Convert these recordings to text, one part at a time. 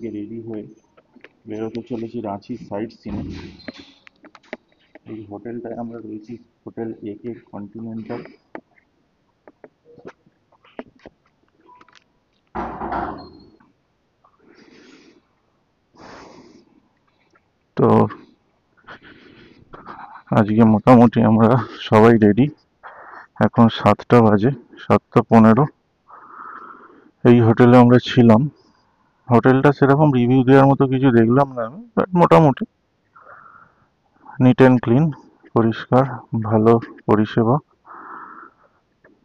থেকে রেডি হয়ে বেরোতে চলেছি রাঁচির সাইট সিনে। এই হোটেলটায় আমরা রয়েছি, হোটেল AK কন্টিনেন্টাল। তো আজকে মোটামুটি আমরা সবাই রেডি। এখন 7টা বাজে, 7টা 15। এই হোটেলে আমরা ছিলাম। হোটেলটা সেরকম রিভিউ দেওয়ার মতো কিছু দেখলাম না আমি, বাট মোটামুটি নিট অ্যান্ড ক্লিন, পরিষ্কার, ভালো পরিষেবা,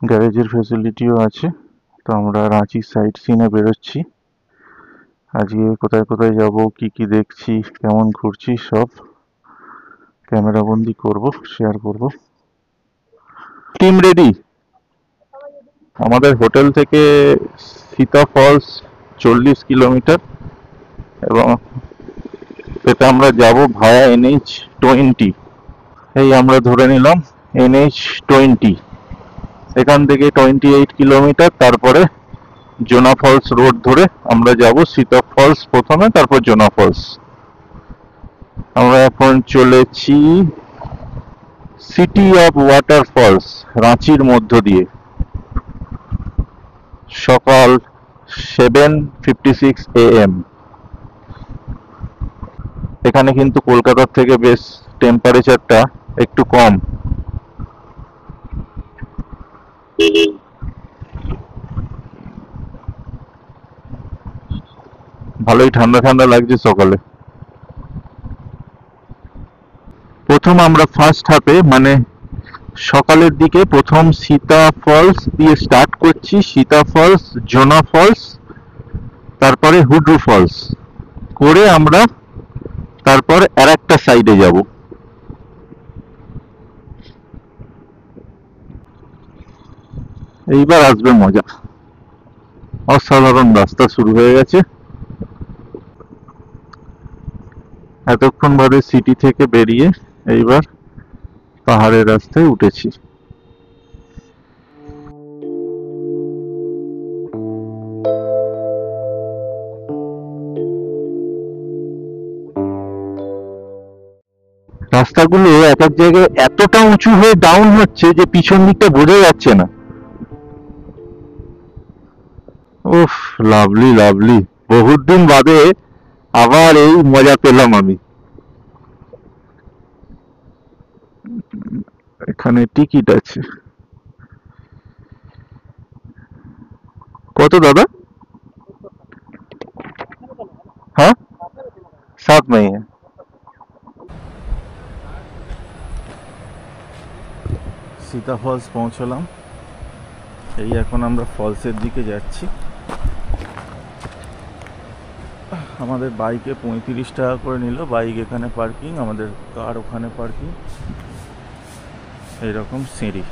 গ্যারেজের ফেসিলিটিও আছে। তো আমরা রাঁচি সাইট সিনে বেরোচ্ছি। আজকে কোথায় কোথায় যাব, কি কি দেখছি, কেমন ঘুরছি, সব ক্যামেরা বন্দি করব, শেয়ার করব। Team ready. আমাদের হোটেল থেকে সীতা ফলস 40 কিলোমিটার, এবং সেটা আমরা যাব ভায়া NH20। এই আমরা ধরে নিলাম NH20, এখান থেকে 28 কিলোমিটার। তারপরে জোনা ফলস রোড ধরে আমরা যাব সীতা ফলস প্রথমে, তারপর জোনা ফলস। আমরা এখন চলেছি সিটি অফ ওয়াটার ফলস, রাঁচির মধ্য দিয়ে। সকাল 7:56 AM। এখানে কিন্তু কলকাতার থেকে বেশ টেম্পারেচারটা একটু কম। ভালোই ঠান্ডা ঠান্ডা লাগছে সকালে। প্রথম আমরা ফার্স্ট হাফে, মানে সকালের দিকে, প্রথম সীতা ফলস দিয়ে স্টার্ট করছি। সীতা ফলস, জোনা ফলস, তারপরে হুড্রু ফলস করে আমরা তারপর আর একটা সাইডে যাব। এইবার আসবে মজা। অসাধারণ রাস্তা শুরু হয়ে গেছে। এতক্ষণ বাদে সিটি থেকে বেরিয়ে এইবার পাহাড়ের রাস্তায় উঠেছি। রাস্তাগুলো এক এক জায়গায় এতটা উঁচু হয়ে ডাউন হচ্ছে যে পিছন দিকটা বোঝা যাচ্ছে না। উফ, লাভলি লাভলি। বহুত দিন বাদে আবার এই মজা পেলাম আমি। এখানে টিকিট আছে। কত দাদা? হ্যাঁ, 7 मई है। সীতা ফলস পৌঁছলাম। এই এখন আমরা ফলসের দিকে যাচ্ছি। আমাদের বাইকে 35 টাকা করে নিল, বাইক এখানে পার্কিং, আমাদের কার ওখানে পার্কিং। এইরকম সিঁড়ি।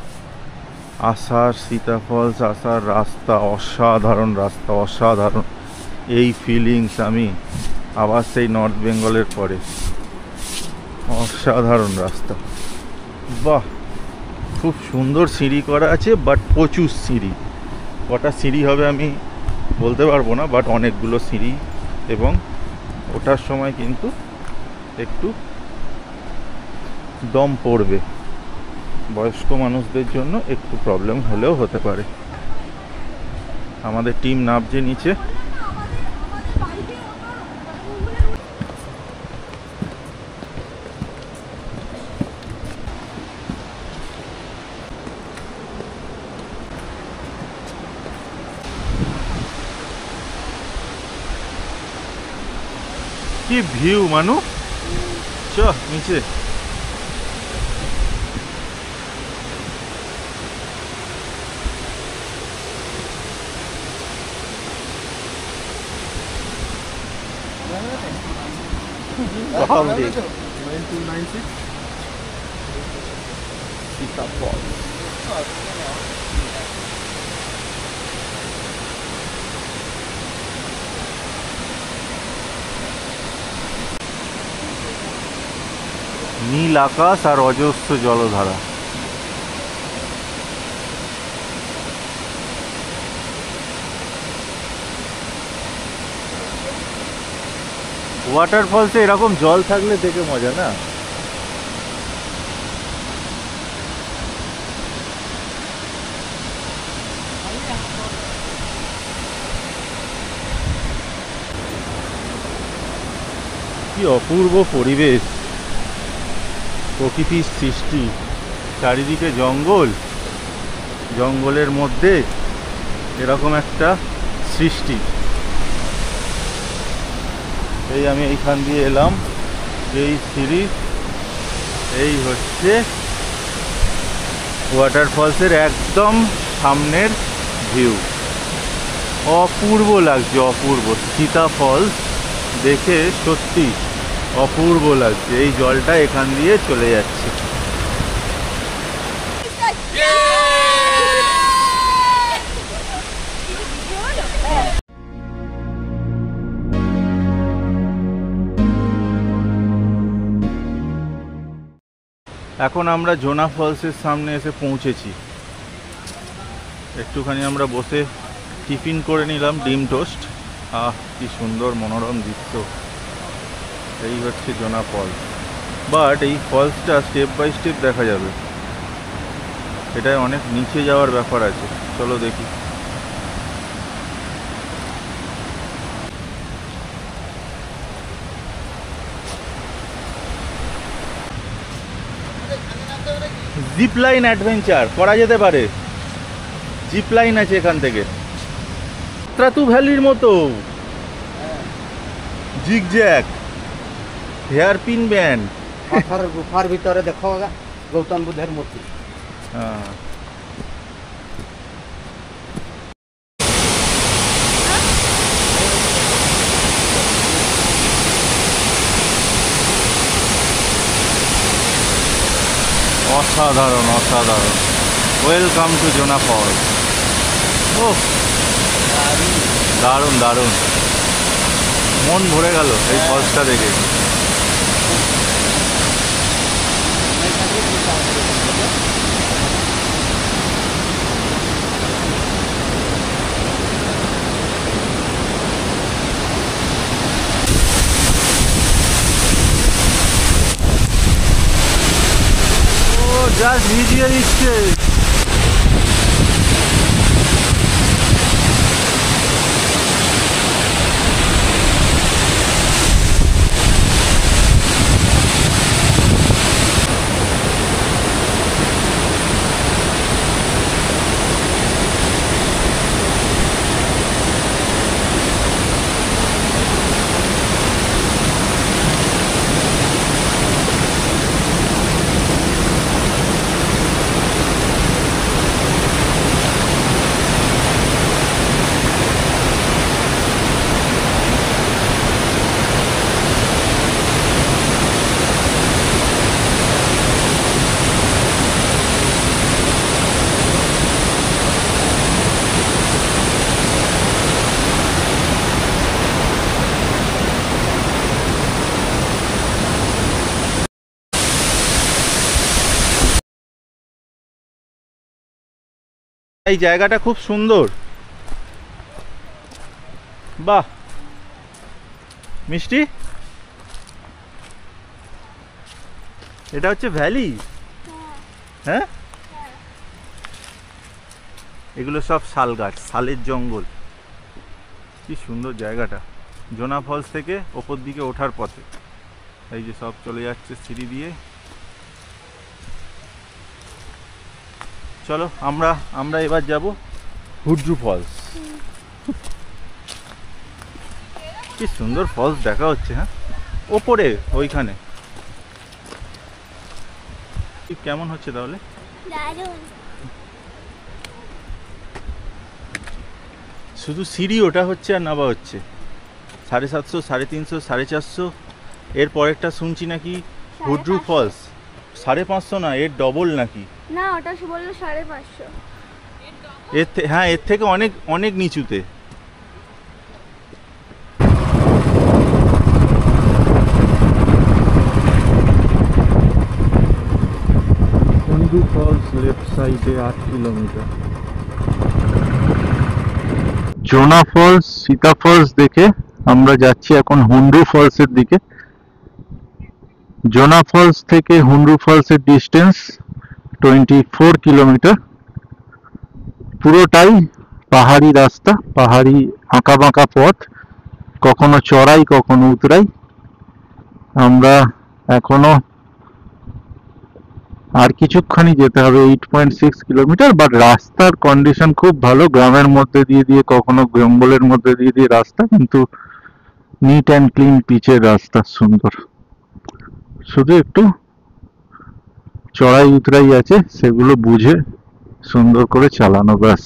আসার সীতা ফলস আসার রাস্তা অসাধারণ, রাস্তা অসাধারণ। এই ফিলিংস আমি আবার সেই নর্থ বেঙ্গলের পরে। অসাধারণ রাস্তা, বাহ। খুব সুন্দর সিঁড়ি করা আছে, বাট প্রচুর সিঁড়ি। কটা সিঁড়ি হবে আমি বলতে পারবো না, বাট অনেকগুলো সিঁড়ি। এবং ওঠার সময় কিন্তু একটু দম পড়বে, বয়স্ক মানুষদের জন্য একটু প্রবলেম হলেও হতে পারে। আমাদের টিম নামছে নিচে। কি ভিউ মানু, চ নিচে। সীতা ফলস। নীল আকাশ আর অজস্র জলধারা। ওয়াটারফলসে এরকম জল থাকলে দেখে মজা না? কি অপূর্ব পরিবেশ, প্রকৃতির সৃষ্টি, চারিদিকে জঙ্গল, জঙ্গলের মধ্যে এরকম একটা সৃষ্টি। এই আমি এইখান দিয়ে এলাম, এই সিঁড়ি, এই হচ্ছে ওয়াটারফলসের একদম সামনের ভিউ। অপূর্ব লাগছে, অপূর্ব। সীতা ফলস দেখে সত্যি অপূর্ব লাগছে। এই জলটা এখান দিয়ে চলে যাচ্ছে। এখন আমরা জোনা ফলসের সামনে এসে পৌঁছেছি। একটুখানি আমরা বসে টিফিন করে নিলাম, ডিম টোস্ট। আহ, কি সুন্দর মনোরম দৃশ্য। এই হচ্ছে জোনা ফলস। বাট এই ফলসটা স্টেপ বাই স্টেপ দেখা যাবে, এটায় অনেক নিচে যাওয়ার ব্যাপার আছে। চলো দেখি। জিপ লাইন অ্যাডভেঞ্চার করা যেতে পারে। জিপ লাইন আছে এখান থেকে, ত্রাতু ভ্যালির মতো। Zigzag, hairpin band. গুফার ভিতরে দেখো গৌতম বুদ্ধের মূর্তি। হ্যাঁ, অসাধারণ অসাধারণ। Welcome to Jonha Falls. ও দারুণ দারুণ, মন ভরে গেল এই ফলসটা দেখে। ও জাস্ট ভিজিয়ে দিচ্ছে। এই জায়গাটা খুব সুন্দর, বাহ মিষ্টি। এটা হচ্ছে ভ্যালি। হ্যাঁ, এগুলো সব শাল গাছ, শালের জঙ্গল। কি সুন্দর জায়গাটা। জোনা ফলস থেকে ওপর দিকে ওঠার পথে এই যে সব চলে যাচ্ছে সিঁড়ি দিয়ে। চলো আমরা এবার যাব হুড্রু ফলস। কি সুন্দর ফলস দেখা হচ্ছে। হ্যাঁ, ওপরে ওইখানে। কেমন হচ্ছে তাহলে? শুধু সিঁড়ি ওটা হচ্ছে আর নামা হচ্ছে। 750, 350, 450। এর পরেরটা শুনছি নাকি হুড্রু ফলস 550 না, এর ডবল নাকি। না, ওটা বললো 550। হ্যাঁ, এর থেকে অনেক অনেক নিচুতে। হুড্রু ফলস লেফট সাইডে 8 কিলোমিটার। জোনা ফলস, সীতা ফলস দেখে আমরা যাচ্ছি এখন হুন্ডু ফলসের দিকে। জোনা ফলস থেকে হুন্ডু ফলসের ডিস্টেন্স 24 কিলোমিটার। পুরোটাই পাহাড়ি রাস্তা, পাহাড়ি আঁকা বাঁকা পথ, কখনো চড়াই কখনো উতরাই। আমরা এখনো আর কিছুক্ষণই যেতে হবে, 8.6 কিলোমিটার। বাট রাস্তার কন্ডিশন খুব ভালো, গ্রামের মধ্যে দিয়ে দিয়ে কখনো জঙ্গলের মধ্যে দিয়ে দিয়ে রাস্তা, কিন্তু নিট অ্যান্ড ক্লিন পিচের রাস্তা, সুন্দর। শুধু একটু চড়াই উতরাই আছে, সেগুলো বুঝে সুন্দর করে চালানো ব্যাস।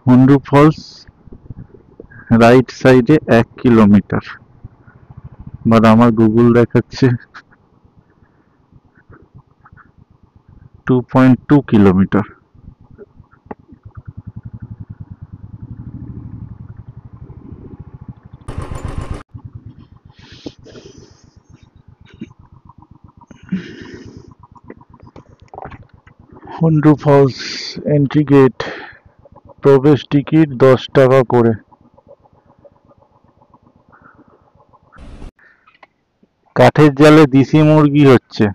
হুন্ডু ফলস রাইট সাইডে 1 কিলোমিটার, বাট আমার গুগল দেখাচ্ছে 2.2 kilometre. Hundru falls entry gate, প্রবেশ টিকিট 10 টাকা করে। কাঠের জালে দেশি মুরগি হচ্ছে।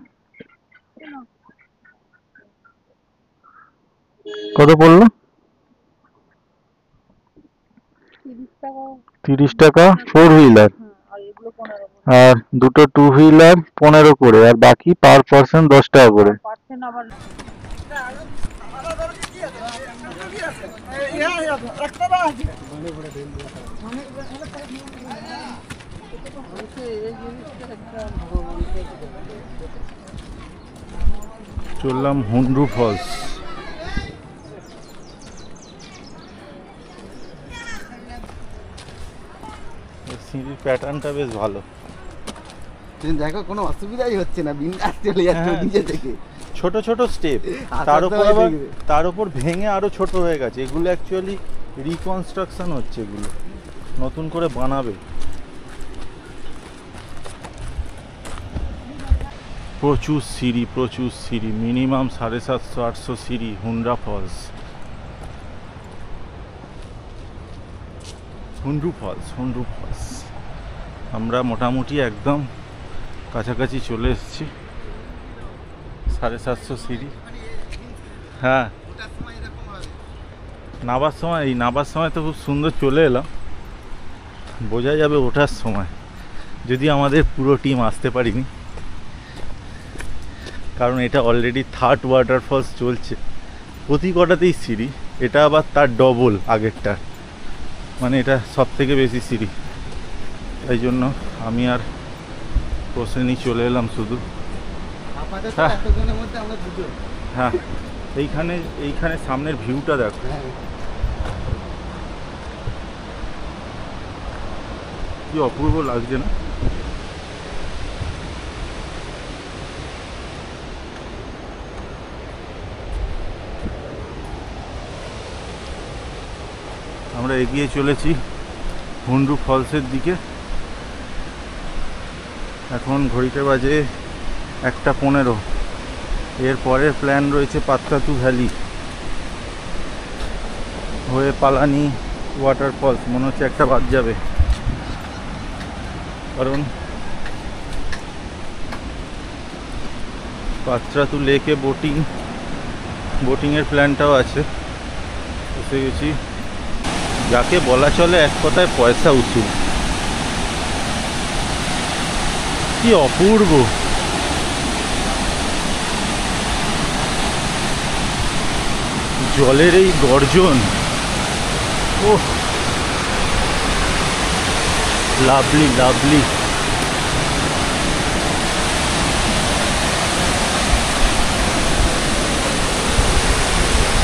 কত পড়লো? 30 টাকা 4 হুইলার, আর দুটো 2 হুইলার 15 করে, আর বাকি পার পার্সন 10 টাকা করে। চললাম হুন্ডু ফলস। সিঁড়ির প্যাটার্নটা বেশ ভালো। দেখো কোনো অসুবিধাই হচ্ছে না, বিন্দাস চলে যাচ্ছে নিজে থেকে। ছোট ছোট স্টেপ, তার উপর ভেঙে আরো ছোট হয়ে গেছে। এগুলো অ্যাকচুয়ালি রিকনস্ট্রাকশন হচ্ছে, এগুলো নতুন করে বানাবে। প্রচুর সিঁড়ি, মিনিমাম 750-800 সিঁড়ি হুন্ডা ফলস। হুন্ডু ফলস আমরা মোটামুটি একদম কাছাকাছি চলে এসেছি। 750 সিঁড়ি। হ্যাঁ, নাবার সময় তো খুব সুন্দর চলে এলাম, বোঝা যাবে ওঠার সময়, যদি আমাদের পুরো টিম আসতে পারিনি, কারণ এটা অলরেডি 3rd ওয়াটারফলস চলছে। প্রতি কটাতেই সিঁড়ি, এটা আবার তার ডবল আগেরটা, মানে এটা সব থেকে বেশি সিঁড়ি। তাই জন্য আমি আর প্রসেনই চলে এলাম শুধু। হ্যাঁ, এইখানে সামনের ভিউটা দেখো, কি অপূর্ব লাগছে না? আমরা এগিয়ে চলেছি হুন্ডু ফলসের দিকে। এখন ঘড়িতে বাজে 1:15। এর পরের প্ল্যান রয়েছে পাত্তাতু ভ্যালি হয়ে পালানি ওয়াটারফলস। মনে হচ্ছে একটা বাদ যাবে, কারণ পাত্রাতু লেকে বোটিংয়ের প্ল্যানটাও আছে। এসে গেছি, যাকে বলা চলে এক কথায় পয়সা উসুল। কি অপূর্ব! জলের এই গর্জন, ওহ লাভলি লাভলি।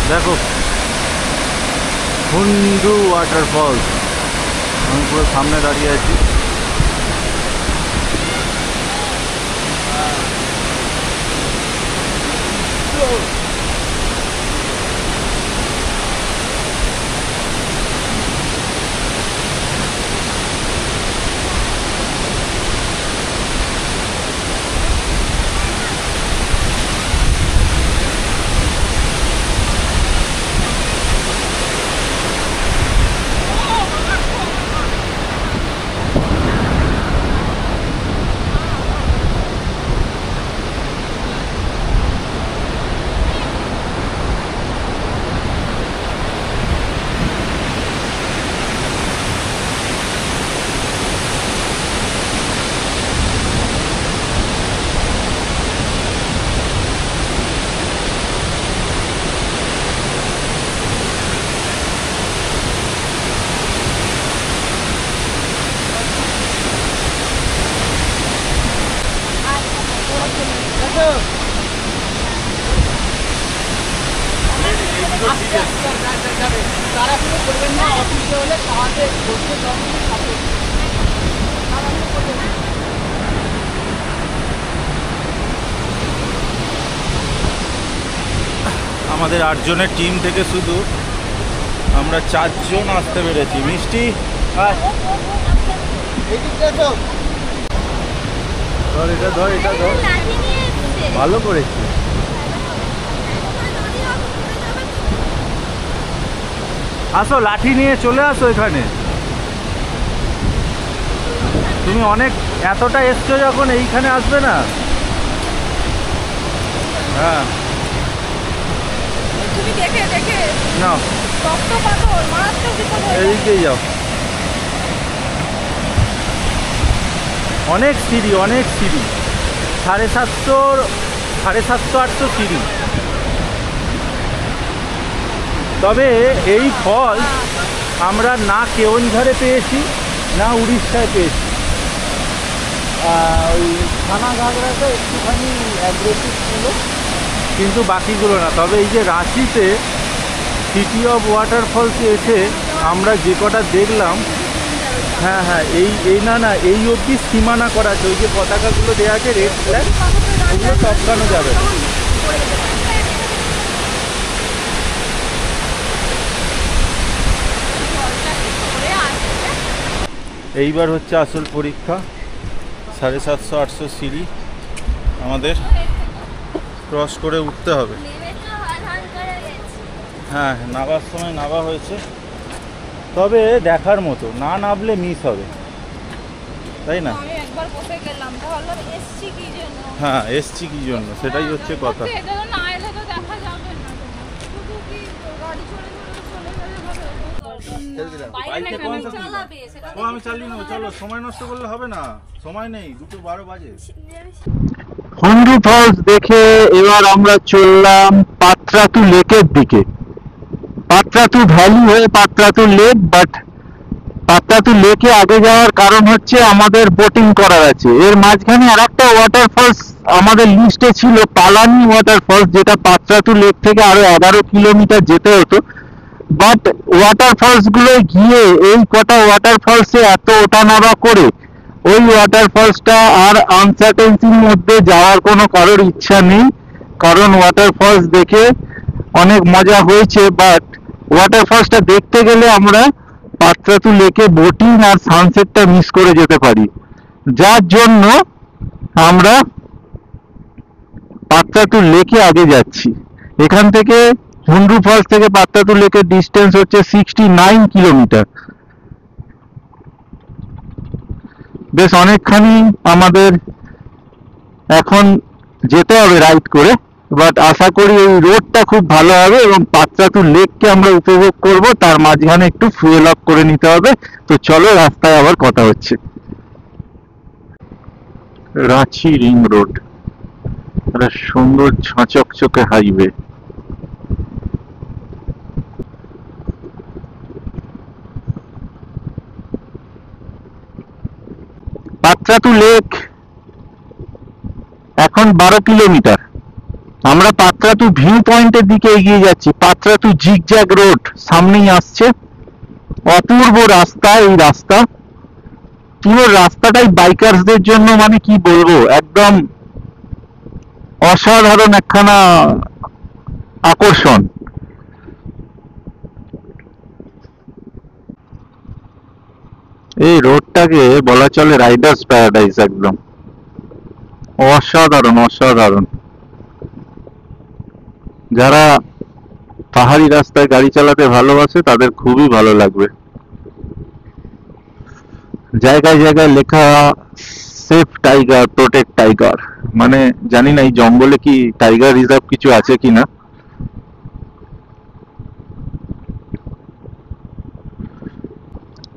দেখো হুন্ডু ওয়াটারফলস। আমি পুরো সামনে দাঁড়িয়ে আছি। আমাদের 8 জনের টিম থেকে শুধু আমরা 4 জন আসতে পেরেছি। মিষ্টি ধর, এটা ধর, এটা ধর, ভালো করেছি। আসো, লাঠি নিয়ে চলে আসো এখানে। তুমি অনেক এতটা এসছো যখন এইখানে আসবে না। হ্যাঁ, তুমি দেখে দেখে না শক্ত পাথর মারাত্মক বিপদ হয়ে এদিক দিয়ে যাও। অনেক সিঁড়ি, অনেক সিঁড়ি, 750-800 সিঁড়ি। তবে এই ফল আমরা না কেওনঝড়ে পেয়েছি, না উড়িষ্যায় পেয়েছি। ওই খানাঘাগড়াটা একটুখানি অ্যাগ্রেসিভ ছিল, কিন্তু বাকিগুলো না। তবে এই যে রাঁচিতে সিটি অফ ওয়াটারফলসে এসে আমরা যে কটা দেখলাম, হ্যাঁ হ্যাঁ, এই না এই অবধি সীমানা করা আছে। ওই যে পতাকাগুলো দেওয়া আছে রেড ফ্ল্যাগ, ওগুলো টপকানো যাবে না। এইবার হচ্ছে আসল পরীক্ষা। 750-800 সিঁড়ি আমাদের ক্রস করে উঠতে হবে। হ্যাঁ, নামার সময় নামা হয়েছে, তবে দেখার মতো, না নামলে মিস হবে, তাই না? আমি একবার বসে গেলাম, তাহলে এসছি কি জন্য? হ্যাঁ, এসছি কি জন্য, সেটাই হচ্ছে কথা। এটা তো না এলে তো দেখা যাবে না। শুধু কি গাড়ি চলে গেলে বাইরে চালাবে সেটা ও আমি চালিয়ে নেবো, চলো, সময় নষ্ট করলে হবে না, সময় নেই, 2:12 বাজে। হুন্ডু ফলস দেখে এবার আমরা চললাম পাত্রাতু লেকের দিকে। পাত্রাতু ভ্যালি হয়ে পাত্রাতু লেক, বাট পাত্রাতু লেকে আগে যাওয়ার কারণ হচ্ছে আমাদের বোটিং করার আছে। এর মাঝখানে আর একটা ওয়াটারফলস আমাদের লিস্টে ছিল, পালানি ওয়াটারফলস, যেটা পাত্রাতু লেক থেকে আরো 11 কিলোমিটার যেতে হতো। বাট ওয়াটারফলস গুলো গিয়ে এই কটা ওয়াটারফলসে এত ওঠানামা করে ওই ওয়াটারফলসটা আর আনসার্টেনসির মধ্যে যাওয়ার কোনো কারোর ইচ্ছা নেই, কারণ ওয়াটারফলস দেখে অনেক মজা হয়েছে। বাট ওয়াটারফলসটা দেখতে গেলে আমরা পাত্রাতু লেকে বোটিং আর সানসেটটা মিস করে যেতে পারি, যার জন্য আমরা পাত্রাতু লেকে আগে যাচ্ছি। এখান থেকে হুন্ডু ফলস থেকে পাত্রাতু লেকের ডিস্টেন্স হচ্ছে 69 কিলোমিটার। বেশ অনেকখানি আমাদের এখন যেতে হবে রাইড করে, বাট আশা করি এই রোডটা খুব ভালো হবে এবং পাত্রাতু লেককে আমরা উপভোগ করব। তার মাঝখানে একটু ফুয়েল আপ করে নিতে হবে। তো চলো, রাস্তায় আবার কথা হচ্ছে। রাঁচি রিং রোড, একটা সুন্দর ঝাঁচকচকে হাইওয়ে। পাত্রাতু লেক এখন 12 কিলোমিটার। আমরা পাত্রাতু পাত্রাতু ভিউ পয়েন্টের দিকে এগিয়ে যাচ্ছি। পাত্রাতু জিগজ্যাগ রোড সামনেই আসছে, অপূর্ব রাস্তা। এই রাস্তা, পুরো রাস্তাটাই বাইকার্সদের জন্য মানে কি বলবো, একদম অসাধারণ একখানা আকর্ষণ। এই রোডটাকে বলা চলে রাইডার্স প্যারাডাইস, একদম অসাধারণ অসাধারণ। যারা পাহাড়ি রাস্তায় গাড়ি চালাতে ভালোবাসে তাদের খুবই ভালো লাগবে। জায়গায় জায়গায় লেখা সেফ টাইগার, প্রোটেক্ট টাইগার, মানে জানি না এই জঙ্গলে কি টাইগার রিজার্ভ কিছু আছে কিনা।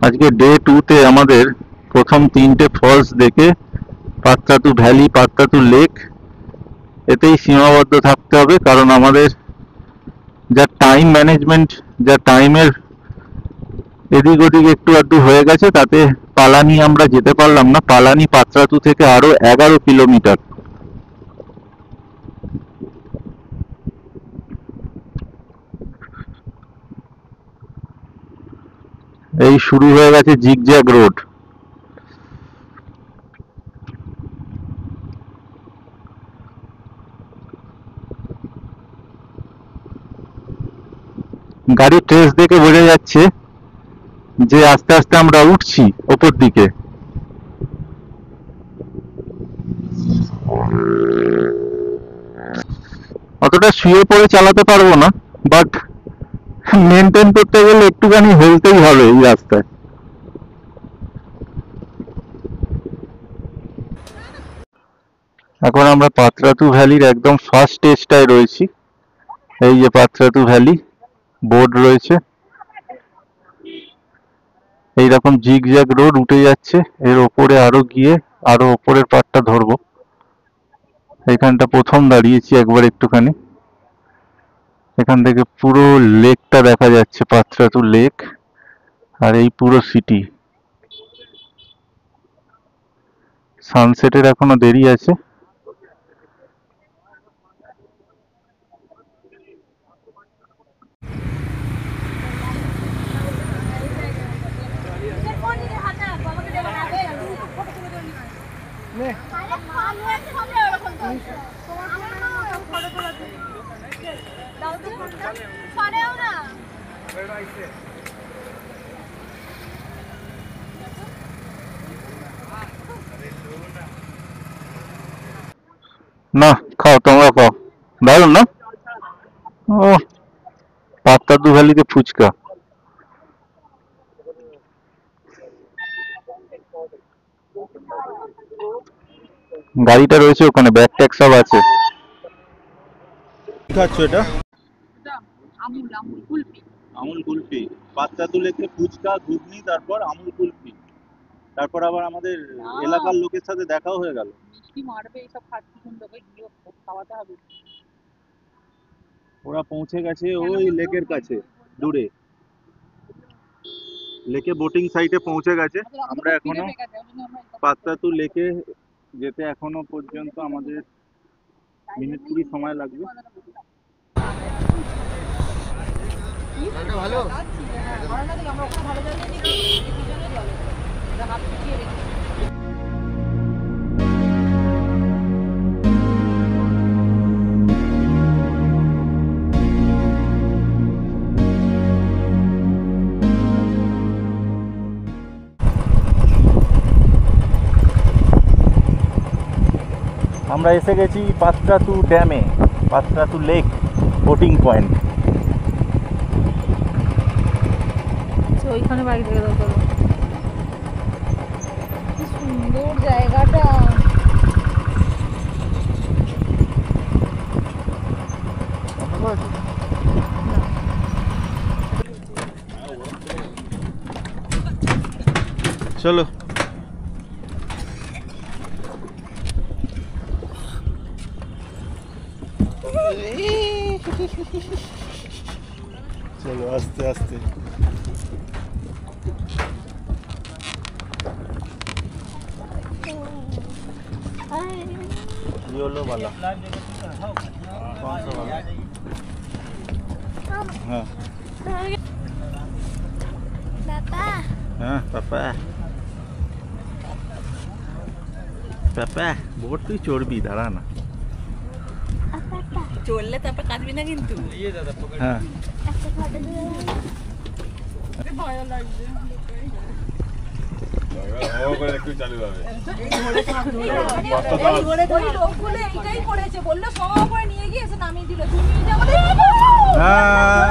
আজকে ডে 2 তে আমাদের প্রথম 3টে ফলস দেখে পাত্রাতু ভ্যালি, পাত্রাতু লেক এতেই সীমাবদ্ধ থাকতে হবে, কারণ আমাদের যা টাইম ম্যানেজমেন্ট, যা টাইমের এদিক ওদিক একটু আধটু হয়ে গেছে, তাতে পালানি আমরা যেতে পারলাম না। পালানি পাত্রাতু থেকে আরো 11 কিলোমিটার। এই শুরু হয়ে গেছে জিগজ্যাগ রোড। গাড়ির ট্রেস দেখে বোঝা যাচ্ছে যে আস্তে আস্তে আমরা উঠছি ওপর দিকে। অতটা শুয়ে পড়ে চালাতে পারবো না, বাট মেনটেন করতে গেলে একটুখানি হেলতেই হবে এই রাস্তায়। এখন আমরা পাত্রাতু ভ্যালির একদম ফার্স্ট স্টেজটায় রয়েছি। এই যে পাত্রাতু ভ্যালি বোর্ড রয়েছে, এইরকম জিগজ্যাগ রোড উঠে যাচ্ছে। এর ওপরে আরো গিয়ে আরো ওপরের পার্টটা ধরবো। এখানটা প্রথম দাঁড়িয়েছি একবার একটুখানি। এখান থেকে পুরো লেকটা দেখা যাচ্ছে, পাত্রাতু লেক, আর এই পুরো সিটি। সানসেটের এখনো দেরি আছে। না খাও, তোমরা খাও, দারুন না? ও পাত্রাতু ভ্যালিতে ফুচকা। গাড়িটা রয়েছে ওখানে, ব্যাগ ট্যাগ সব আছে। কি খাচ্ছ এটা? আমুল আমুল কুলফি। আমুল কুলফি, পাত্রাতু লেকে ফুচকা, ঘুগনি, তারপর আমুল কুলফি। তারপর আবার আমাদের এলাকার লোকের সাথে দেখাও হয়ে গেল। মিষ্টি মারবে এইসব খাচ্ছি, সুন্দর গিয়ে খাওয়াতে হবে। ওরা পৌঁছে গেছে ওই লেকের কাছে, দূরে লেকে বোটিং সাইটে পৌঁছে গেছে। আমরা এখনো পাত্রাতু লেকে যেতে এখনো পর্যন্ত আমাদের মিনিট 20 সময় লাগবে। ভালো আমরা এসে গেছি পাত্রাতু ড্যামে, পাত্রাতু লেক বোটিং পয়েন্ট। ওইখানে বাড়ি থেকে দাও করো। কি সুন্দর জায়গাটা। চলো চলো আস্তে আস্তে। ये लो वाला হ্যাঁ पापा হ্যাঁ পাপা পাপা বোট তুই চড়বি, দাঁড়া না। চললে তারপর কাঁদবি না কিন্তু। হ্যাঁ একটা ফটো দিও। ভয় লাগছে। ওই লোকগুলো এইটাই করেছে, বললো সব করে নিয়ে গিয়ে এসে নামিয়ে দিল, তুমি নিয়ে যাবো। হ্যাঁ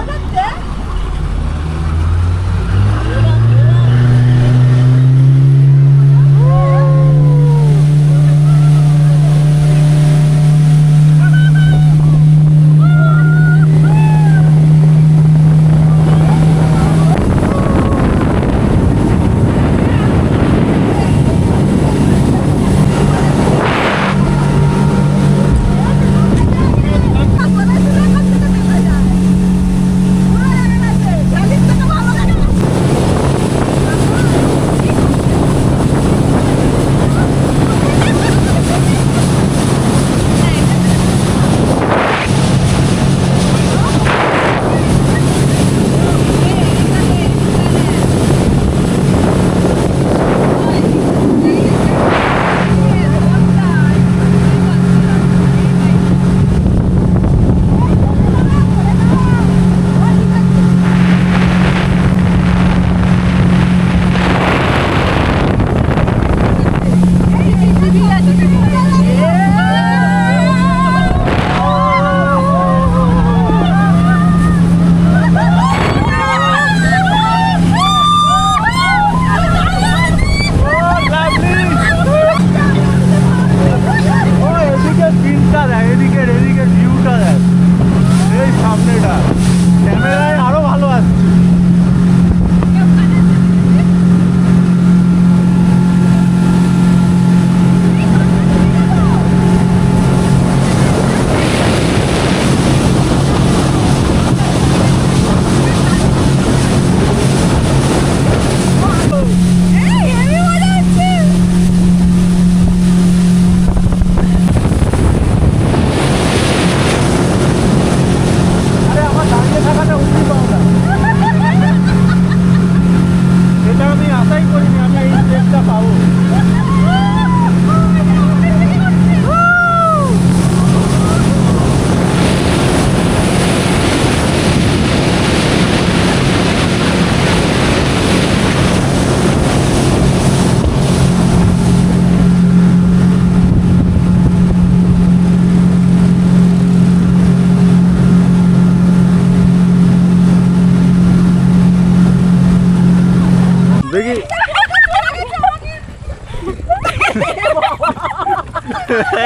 দেখি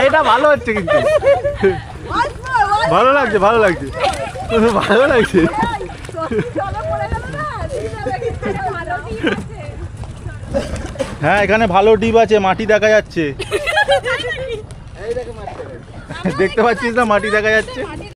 এটা ভালো হচ্ছে কিন্তু, ভালো লাগছে ভালো লাগছে ভালো লাগছে। হ্যাঁ এখানে ভালো ডিপ আছে, মাটি দেখা যাচ্ছে, দেখতে পাচ্ছিস না মাটি দেখা যাচ্ছে।